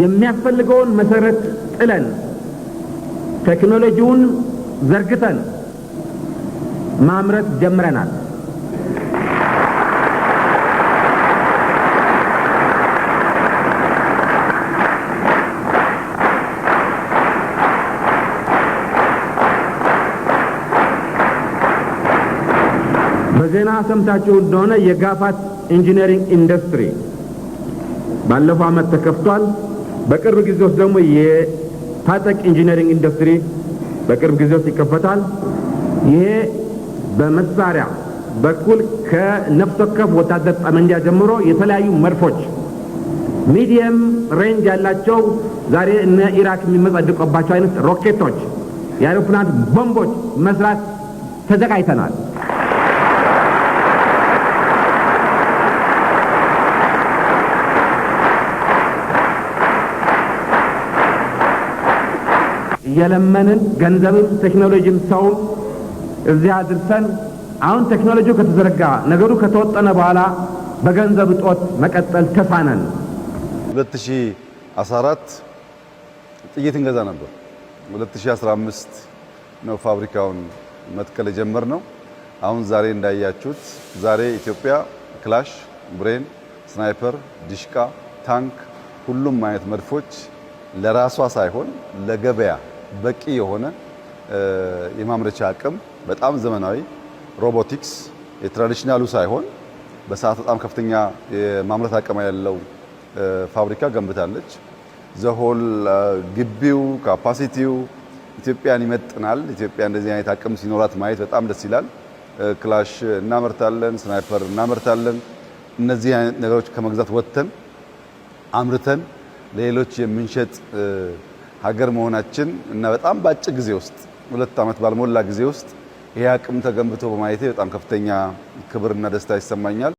የሚያስፈልገውን መሰረት ጥለን ቴክኖሎጂውን ዘርግተን ማምረት ጀምረናል። በዜና ሰምታችሁ እንደሆነ የጋፋት ኢንጂነሪንግ ኢንዱስትሪ ባለፈው ዓመት ተከፍቷል። በቅርብ ጊዜ ውስጥ ደግሞ የታጠቅ ኢንጂነሪንግ ኢንዱስትሪ በቅርብ ጊዜ ውስጥ ይከፈታል። ይሄ በመሳሪያ በኩል ከነፍስ ወከፍ ወታደር ጠመንጃ ጀምሮ የተለያዩ መድፎች ሚዲየም ሬንጅ ያላቸው ዛሬ እነ ኢራቅ የሚመጻደቁባቸው አይነት ሮኬቶች፣ የአውሮፕላን ቦምቦች መስራት ተዘጋጅተናል። የለመንን ገንዘብም ቴክኖሎጂም ሰው እዚያ አድርሰን አሁን ቴክኖሎጂው ከተዘረጋ ነገሩ ከተወጠነ በኋላ በገንዘብ እጦት መቀጠል ተሳነን። 2014 ጥይት እንገዛ ነበር። 2015 ነው ፋብሪካውን መትከል የጀመርነው። አሁን ዛሬ እንዳያችሁት ዛሬ ኢትዮጵያ ክላሽ፣ ብሬን፣ ስናይፐር፣ ዲሽቃ፣ ታንክ ሁሉም አይነት መድፎች ለራሷ ሳይሆን ለገበያ በቂ የሆነ የማምረቻ አቅም በጣም ዘመናዊ ሮቦቲክስ የትራዲሽናሉ ሳይሆን በሰዓት በጣም ከፍተኛ የማምረት አቅም ያለው ፋብሪካ ገንብታለች። ዘሆል ግቢው ካፓሲቲው ኢትዮጵያን ይመጥናል። ኢትዮጵያ እንደዚህ አይነት አቅም ሲኖራት ማየት በጣም ደስ ይላል። ክላሽ እናመርታለን፣ ስናይፐር እናመርታለን። እነዚህ አይነት ነገሮች ከመግዛት ወጥተን አምርተን ለሌሎች የምንሸጥ ሀገር መሆናችን እና በጣም በአጭር ጊዜ ውስጥ 2 ዓመት ባልሞላ ጊዜ ውስጥ ይሄ አቅም ተገንብቶ በማየቴ በጣም ከፍተኛ ክብርና ደስታ ይሰማኛል።